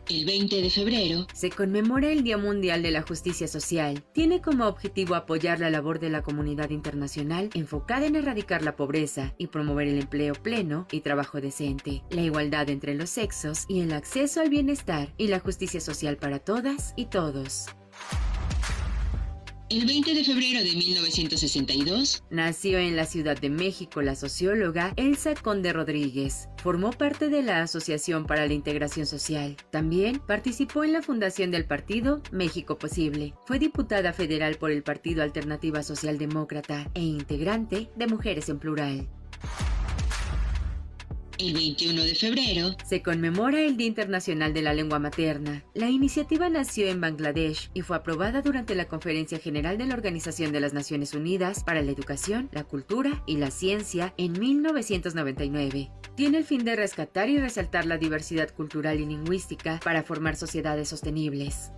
el 20 de febrero, Se conmemora el Día Mundial de la Justicia Social. Tiene como objetivo apoyar la labor de la comunidad internacional enfocada en erradicar la pobreza y promover el empleo pleno y trabajo decente, la igualdad entre los sexos y el acceso al bienestar y la justicia social para todas y todos. el 20 de febrero de 1962, Nació en la Ciudad de México la socióloga Elsa Conde Rodríguez. Formó parte de la Asociación para la Integración Social. También participó en la fundación del partido México Posible. Fue diputada federal por el Partido Alternativa Socialdemócrata e integrante de Mujeres en Plural. el 21 de febrero, Se conmemora el Día Internacional de la Lengua Materna. La iniciativa nació en Bangladesh y fue aprobada durante la Conferencia General de la Organización de las Naciones Unidas para la Educación, la Cultura y la Ciencia en 1999. Tiene el fin de rescatar y resaltar la diversidad cultural y lingüística para formar sociedades sostenibles.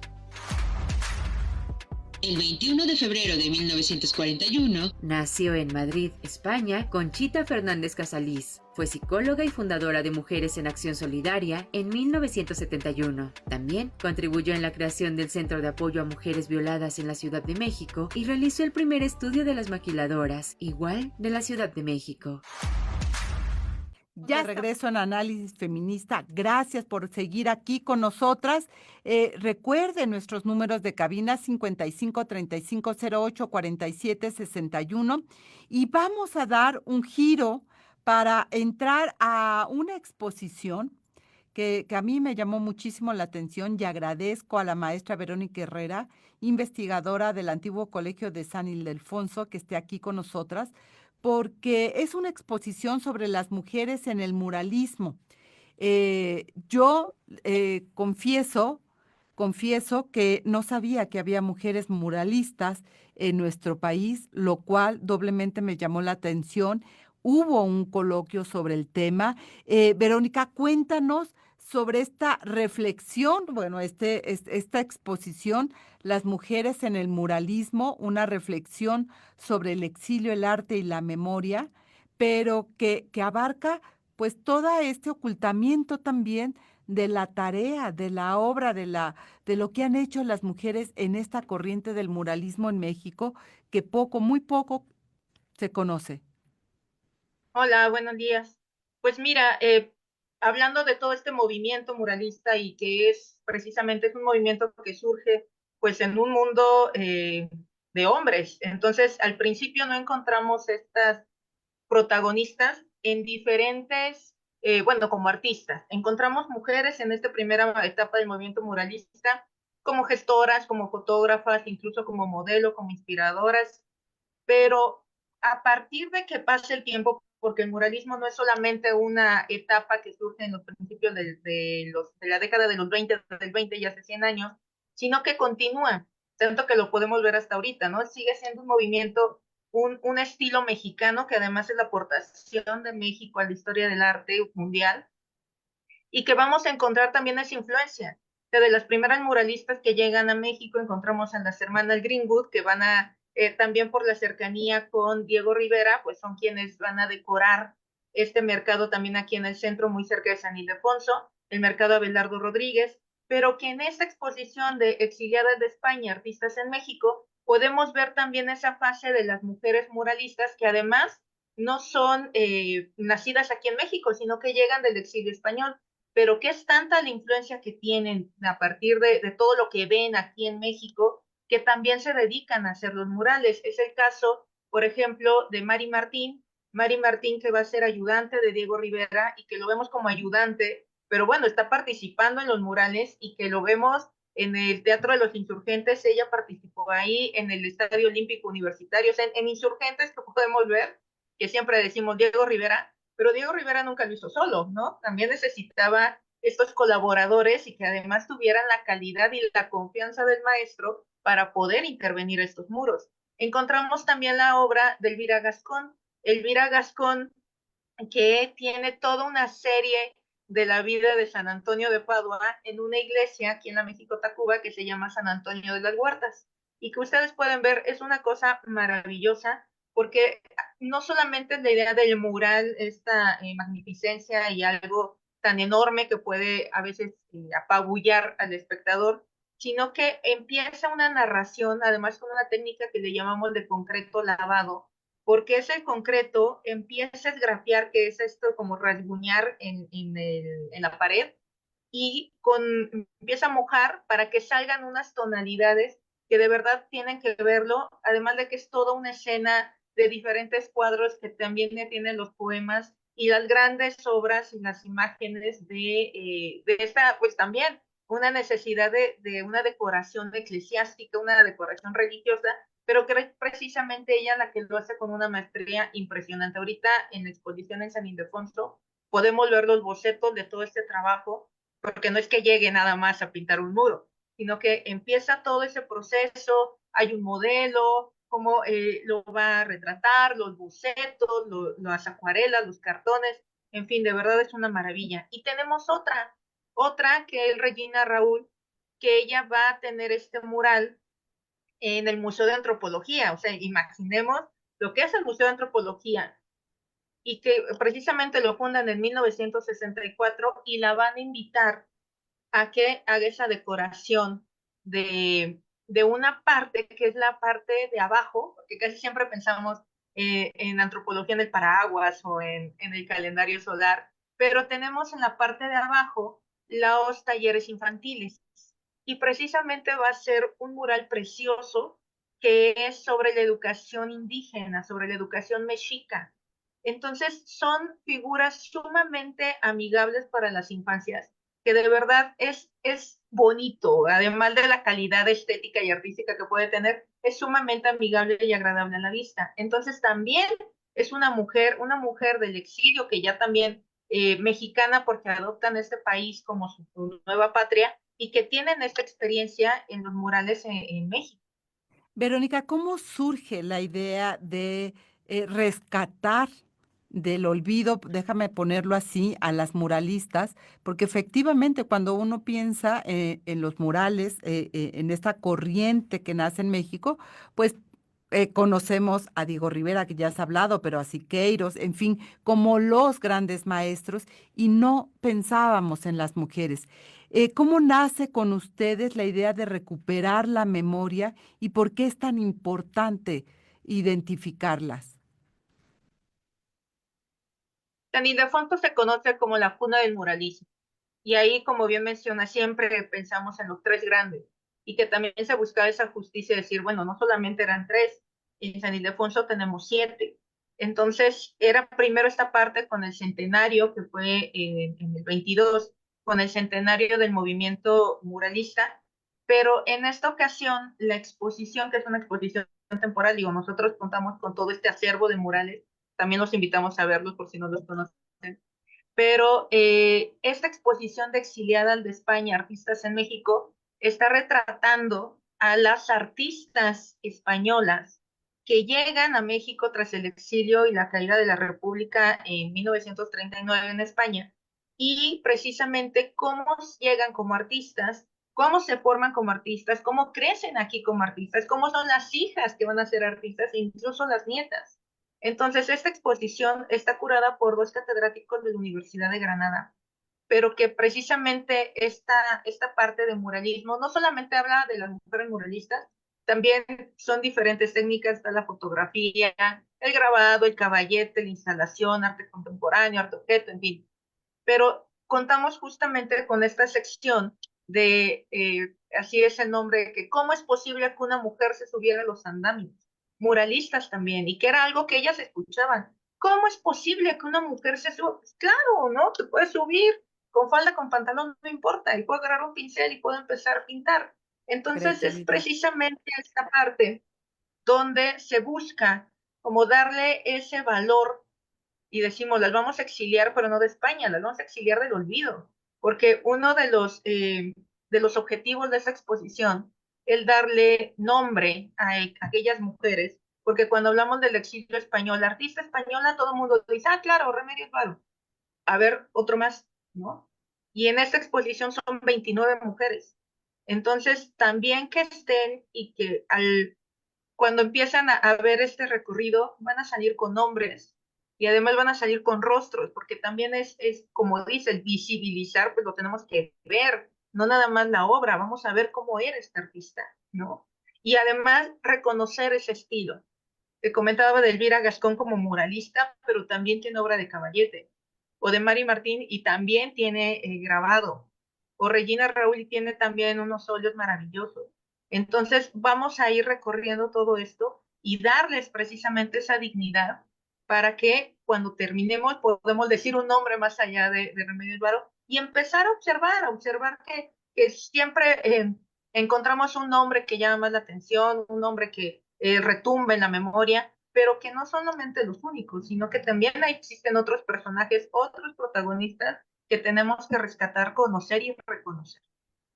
el 21 de febrero de 1941, Nació en Madrid, España, Conchita Fernández Casalís. Fue psicóloga y fundadora de Mujeres en Acción Solidaria en 1971. También contribuyó en la creación del Centro de Apoyo a Mujeres Violadas en la Ciudad de México y realizó el primer estudio de las maquiladoras, igual de la Ciudad de México. Ya regreso en Análisis Feminista. Gracias por seguir aquí con nosotras. Recuerden nuestros números de cabina 55 35 08 47 61 y vamos a dar un giro para entrar a una exposición que a mí me llamó muchísimo la atención y agradezco a la maestra Verónica Herrera, investigadora del antiguo Colegio de San Ildefonso, que esté aquí con nosotras, porque es una exposición sobre las mujeres en el muralismo. Yo confieso que no sabía que había mujeres muralistas en nuestro país, lo cual doblemente me llamó la atención. Hubo un coloquio sobre el tema. Verónica, cuéntanos sobre esta reflexión, bueno, esta exposición, Las mujeres en el muralismo, una reflexión sobre el exilio, el arte y la memoria, pero que abarca pues todo este ocultamiento también de la tarea, de la obra, de lo que han hecho las mujeres en esta corriente del muralismo en México, que muy poco se conoce. Hola, buenos días. Pues mira, hablando de todo este movimiento muralista y que es un movimiento que surge pues en un mundo de hombres. Entonces, al principio no encontramos estas protagonistas en diferentes, bueno, como artistas. Encontramos mujeres en esta primera etapa del movimiento muralista como gestoras, como fotógrafas, incluso como modelo, como inspiradoras, pero a partir de que pase el tiempo, porque el muralismo no es solamente una etapa que surge en los principios de la década de los 20, del 20 y hace 100 años, sino que continúa, tanto que lo podemos ver hasta ahorita, ¿no? Sigue siendo un movimiento, un estilo mexicano que además es la aportación de México a la historia del arte mundial y que vamos a encontrar también esa influencia. De las primeras muralistas que llegan a México encontramos a las hermanas Greenwood, que van a, también por la cercanía con Diego Rivera, pues son quienes van a decorar este mercado también aquí en el centro, muy cerca de San Ildefonso, el mercado Abelardo Rodríguez, pero que en esta exposición de Exiliadas de España, Artistas en México, podemos ver también esa fase de las mujeres muralistas que además no son nacidas aquí en México, sino que llegan del exilio español, pero que es tanta la influencia que tienen a partir de todo lo que ven aquí en México, que también se dedican a hacer los murales. Es el caso, por ejemplo, de Mari Martín, que va a ser ayudante de Diego Rivera y que lo vemos como ayudante, pero bueno, está participando en los murales y que lo vemos en el Teatro de los Insurgentes. Ella participó ahí en el Estadio Olímpico Universitario, o sea, en Insurgentes, que podemos ver, que siempre decimos Diego Rivera, pero Diego Rivera nunca lo hizo solo, ¿no? También necesitaba estos colaboradores y que además tuvieran la calidad y la confianza del maestro para poder intervenir estos muros. Encontramos también la obra de Elvira Gascón. Elvira Gascón, que tiene toda una serie de la vida de San Antonio de Padua en una iglesia aquí en la México Tacuba que se llama San Antonio de las Huertas y que ustedes pueden ver, es una cosa maravillosa porque no solamente es la idea del mural, esta magnificencia y algo tan enorme que puede a veces apabullar al espectador, sino que empieza una narración, además con una técnica que le llamamos de concreto lavado, porque ese concreto empieza a esgrafiar, que es esto como rasguñar en la pared, y empieza a mojar para que salgan unas tonalidades que de verdad tienen que verlo, además de que es toda una escena de diferentes cuadros que también tienen los poemas y las grandes obras y las imágenes de esta, pues también una necesidad de una decoración eclesiástica, una decoración religiosa, pero que es precisamente ella la que lo hace con una maestría impresionante. Ahorita en la exposición en San Ildefonso podemos ver los bocetos de todo este trabajo, porque no es que llegue nada más a pintar un muro, sino que empieza todo ese proceso, hay un modelo, cómo lo va a retratar, los bocetos, las acuarelas, los cartones, en fin, de verdad es una maravilla. Y tenemos otra que es Regina Raúl, que ella va a tener este mural en el Museo de Antropología. O sea, imaginemos lo que es el Museo de Antropología y que precisamente lo fundan en 1964 y la van a invitar a que haga esa decoración de una parte que es la parte de abajo, porque casi siempre pensamos en antropología en el paraguas o en el calendario solar, pero tenemos en la parte de abajo los talleres infantiles y precisamente va a ser un mural precioso que es sobre la educación indígena, sobre la educación mexica. Entonces son figuras sumamente amigables para las infancias, que de verdad es bonito, además de la calidad estética y artística que puede tener, es sumamente amigable y agradable a la vista. Entonces también es una mujer del exilio que ya también mexicana porque adoptan este país como su nueva patria y que tienen esta experiencia en los murales en México. Verónica, ¿cómo surge la idea de rescatar del olvido, déjame ponerlo así, a las muralistas? Porque efectivamente cuando uno piensa en los murales, en esta corriente que nace en México, pues conocemos a Diego Rivera, que ya has hablado, pero a Siqueiros, en fin, como los grandes maestros, y no pensábamos en las mujeres. ¿Cómo nace con ustedes la idea de recuperar la memoria y por qué es tan importante identificarlas? San Ildefonso se conoce como la cuna del muralismo. Y ahí, como bien menciona, siempre pensamos en los tres grandes y que también se buscaba esa justicia de decir, bueno, no solamente eran tres, en San Ildefonso tenemos 7. Entonces, era primero esta parte con el centenario, que fue en el 22, con el centenario del movimiento muralista, pero en esta ocasión, la exposición, que es una exposición temporal, digo, nosotros contamos con todo este acervo de murales, también los invitamos a verlos por si no los conocen, pero esta exposición de Exiliadas de España, Artistas en México, está retratando a las artistas españolas que llegan a México tras el exilio y la caída de la República en 1939 en España, y precisamente cómo llegan como artistas, cómo se forman como artistas, cómo crecen aquí como artistas, cómo son las hijas que van a ser artistas e incluso las nietas. Entonces, esta exposición está curada por 2 catedráticos de la Universidad de Granada, pero que precisamente esta parte de muralismo no solamente habla de las mujeres muralistas, también son diferentes técnicas, está la fotografía, el grabado, el caballete, la instalación, arte contemporáneo, arte objeto, en fin. Pero contamos justamente con esta sección de, así es el nombre, que cómo es posible que una mujer se subiera a los andamios, muralistas también, y que era algo que ellas escuchaban. ¿Cómo es posible que una mujer se suba? Pues claro, ¿no? Te puedes subir con falda, con pantalón, no importa, y puedo agarrar un pincel y puedo empezar a pintar. Entonces es Creatividad. precisamente esta parte donde se busca como darle ese valor y decimos, las vamos a exiliar, pero no de España, las vamos a exiliar del olvido. porque uno de los objetivos de esta exposición es darle nombre a aquellas mujeres, porque cuando hablamos del exilio español, la artista española, todo el mundo dice, ah, claro, Remedios Varo. A ver, otro más, ¿no? Y en esta exposición son 29 mujeres. Entonces, también que estén y que cuando empiezan a ver este recorrido, van a salir con nombres y además van a salir con rostros, porque también como dice, el visibilizar, pues lo tenemos que ver, no nada más la obra, vamos a ver cómo era este artista, ¿no? Y además reconocer ese estilo. Te comentaba de Elvira Gascón como muralista, pero también tiene obra de Caballete, o de Mari Martín y también tiene grabado, o Regina Raúl y tiene también unos óleos maravillosos. Entonces vamos a ir recorriendo todo esto y darles precisamente esa dignidad para que cuando terminemos podemos decir un nombre más allá de Remedios Varo y empezar a observar que siempre encontramos un nombre que llama más la atención, un nombre que retumba en la memoria, pero que no solamente los únicos, sino que también existen otros personajes, otros protagonistas que tenemos que rescatar, conocer y reconocer.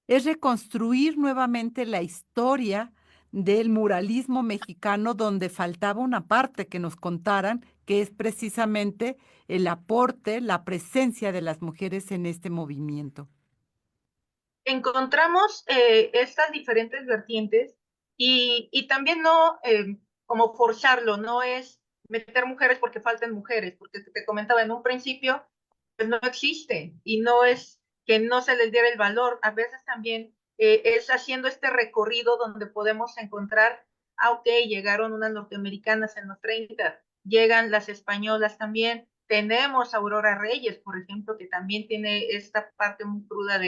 Es reconstruir nuevamente la historia del muralismo mexicano donde faltaba una parte que nos contaran, que es precisamente el aporte, la presencia de las mujeres en este movimiento. Encontramos estas diferentes vertientes y también no como forzarlo, no es meter mujeres porque falten mujeres, porque te comentaba en un principio, pues no existe y no es que no se les diera el valor, a veces también es haciendo este recorrido donde podemos encontrar, ok, llegaron unas norteamericanas en los 30, llegan las españolas también, tenemos a Aurora Reyes, por ejemplo, que también tiene esta parte muy cruda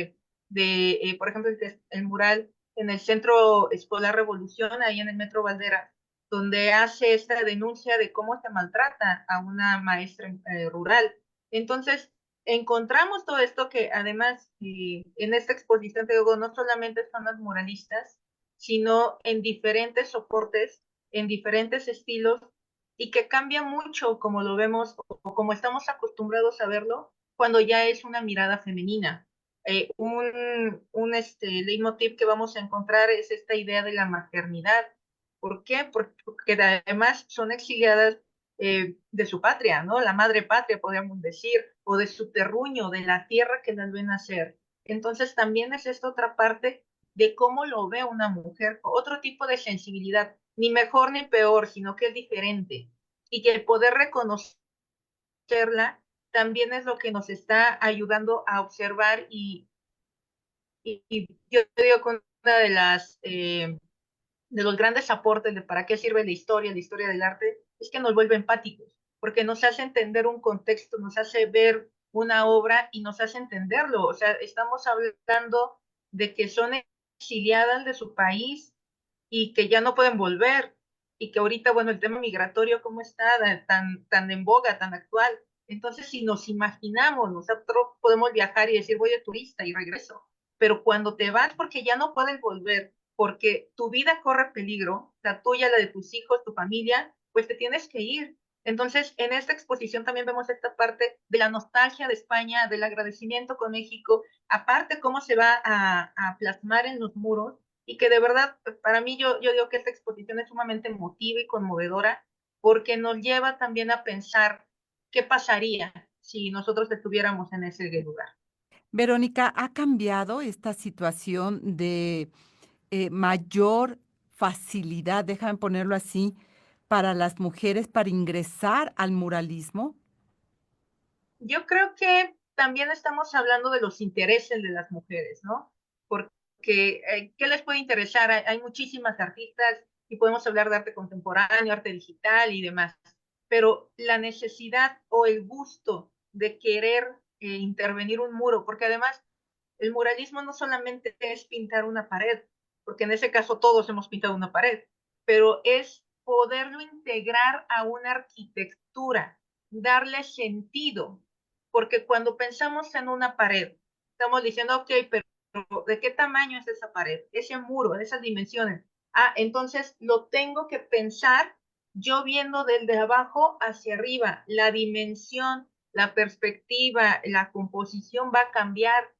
por ejemplo, el mural en el Centro Escolar Revolución, ahí en el Metro Valderas, donde hace esta denuncia de cómo se maltrata a una maestra rural. Entonces, encontramos todo esto que además en esta exposición, te digo, no solamente son las muralistas, sino en diferentes soportes, en diferentes estilos, y que cambia mucho como lo vemos o como estamos acostumbrados a verlo cuando ya es una mirada femenina. Leitmotiv que vamos a encontrar es esta idea de la maternidad. ¿Por qué? Porque además son exiliadas de su patria, ¿no? La madre patria, podríamos decir, o de su terruño, de la tierra que las ven nacer. Entonces también es esta otra parte de cómo lo ve una mujer, otro tipo de sensibilidad, ni mejor ni peor, sino que es diferente. Y que el poder reconocerla también es lo que nos está ayudando a observar y yo digo que una de los grandes aportes de para qué sirve la historia del arte, es que nos vuelve empáticos, porque nos hace entender un contexto, nos hace ver una obra y nos hace entenderlo. O sea, estamos hablando de que son exiliadas de su país y que ya no pueden volver y que ahorita, bueno, el tema migratorio, ¿cómo está? Tan en boga, tan actual. Entonces, si nos imaginamos, nosotros podemos viajar y decir, voy de turista y regreso, pero cuando te vas porque ya no puedes volver, porque tu vida corre peligro, la tuya, la de tus hijos, tu familia, pues te tienes que ir. Entonces, en esta exposición también vemos esta parte de la nostalgia de España, del agradecimiento con México, aparte cómo se va a plasmar en los muros y que de verdad, para mí, yo digo que esta exposición es sumamente emotiva y conmovedora porque nos lleva también a pensar qué pasaría si nosotros estuviéramos en ese lugar. Verónica, ¿ha cambiado esta situación de mayor facilidad, déjame ponerlo así, para las mujeres para ingresar al muralismo? Yo creo que también estamos hablando de los intereses de las mujeres, ¿no? Porque, ¿qué les puede interesar? Hay muchísimas artistas y podemos hablar de arte contemporáneo, arte digital y demás, pero la necesidad o el gusto de querer intervenir un muro, porque además el muralismo no solamente es pintar una pared, porque en ese caso todos hemos pintado una pared, pero es poderlo integrar a una arquitectura, darle sentido, porque cuando pensamos en una pared, estamos diciendo, ok, pero ¿de qué tamaño es esa pared? Ese muro, de esas dimensiones. Ah, entonces lo tengo que pensar yo viendo desde abajo hacia arriba. La dimensión, la perspectiva, la composición va a cambiar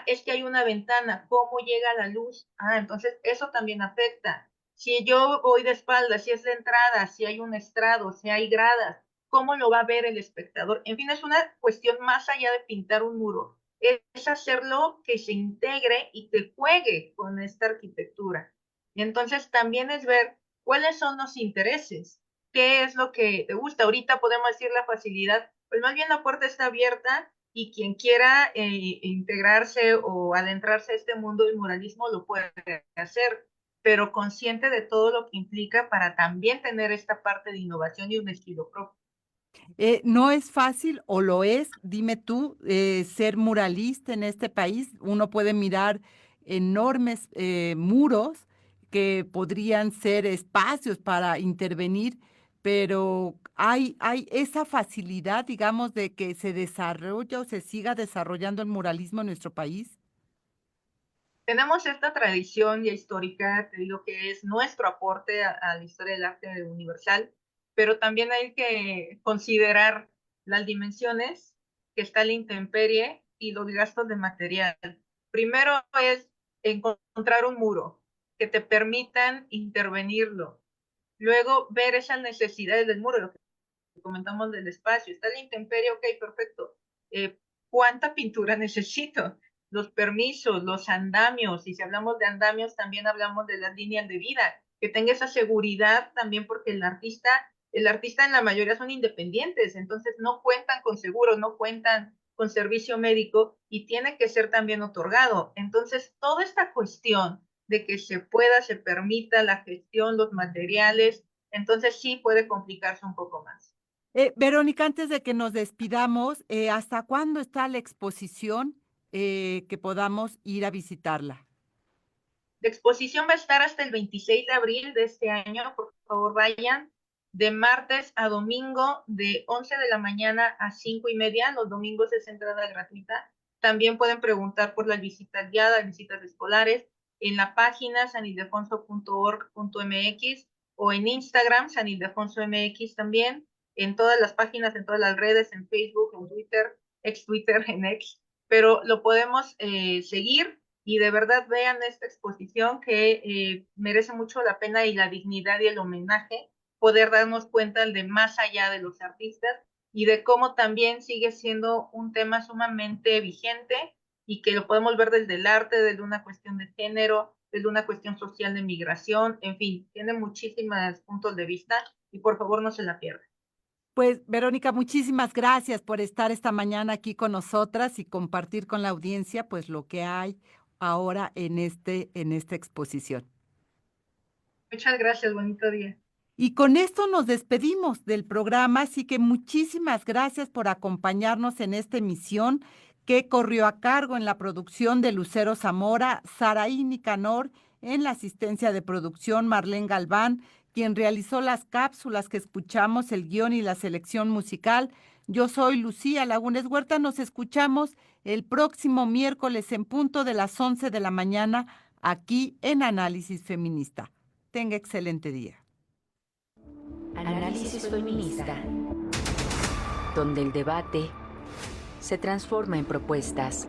Es que hay una ventana, ¿cómo llega la luz? Entonces eso también afecta. Si yo voy de espaldas, si es la entrada, si hay un estrado, si hay gradas, ¿cómo lo va a ver el espectador? En fin, es una cuestión más allá de pintar un muro, es hacerlo que se integre y que juegue con esta arquitectura. Y entonces también es ver cuáles son los intereses, qué es lo que te gusta. Ahorita podemos decir la facilidad, pues más bien la puerta está abierta y quien quiera integrarse o adentrarse a este mundo del muralismo lo puede hacer, pero consciente de todo lo que implica para también tener esta parte de innovación y un estilo propio. ¿No es fácil o lo es? Dime tú, ser muralista en este país. Uno puede mirar enormes muros que podrían ser espacios para intervenir, pero hay esa facilidad, digamos, de que se desarrolle o se siga desarrollando el muralismo en nuestro país. Tenemos esta tradición ya histórica, te digo que es nuestro aporte a la historia del arte universal, pero también hay que considerar las dimensiones que está la intemperie y los gastos de material. Primero es encontrar un muro que te permitan intervenirlo. Luego ver esas necesidades del muro, lo que comentamos del espacio. Está la intemperie, ok, perfecto. ¿Cuánta pintura necesito? Los permisos, los andamios, y si hablamos de andamios, también hablamos de las líneas de vida, que tenga esa seguridad también porque el artista en la mayoría son independientes, entonces no cuentan con seguro, no cuentan con servicio médico y tiene que ser también otorgado. Entonces, toda esta cuestión de que se pueda, se permita la gestión, los materiales, entonces sí puede complicarse un poco más. Verónica, antes de que nos despidamos, ¿hasta cuándo está la exposición que podamos ir a visitarla? La exposición va a estar hasta el 26 de abril de este año. Por favor, vayan de martes a domingo de 11 de la mañana a 5:30. Los domingos es entrada gratuita. También pueden preguntar por las visitas guiadas, visitas escolares, en la página sanildefonso.org.mx o en Instagram, sanildefonso.mx también, en todas las páginas, en todas las redes, en Facebook, en Twitter, ex Twitter, en X, pero lo podemos seguir y de verdad vean esta exposición que merece mucho la pena y la dignidad y el homenaje, poder darnos cuenta de más allá de los artistas y de cómo también sigue siendo un tema sumamente vigente y que lo podemos ver desde el arte, desde una cuestión de género, desde una cuestión social de migración, en fin, tiene muchísimos puntos de vista y por favor no se la pierdan. Pues, Verónica, muchísimas gracias por estar esta mañana aquí con nosotras y compartir con la audiencia, pues, lo que hay ahora en esta exposición. Muchas gracias, bonito día. Y con esto nos despedimos del programa, así que muchísimas gracias por acompañarnos en esta emisión que corrió a cargo en la producción de Lucero Zamora, Saraí Nicanor, en la asistencia de producción Marlene Galván, quien realizó las cápsulas que escuchamos, el guión y la selección musical. Yo soy Lucía Lagunes Huerta, nos escuchamos el próximo miércoles en punto de las 11 de la mañana aquí en Análisis Feminista. Tenga excelente día. Análisis feminista, donde el debate se transforma en propuestas.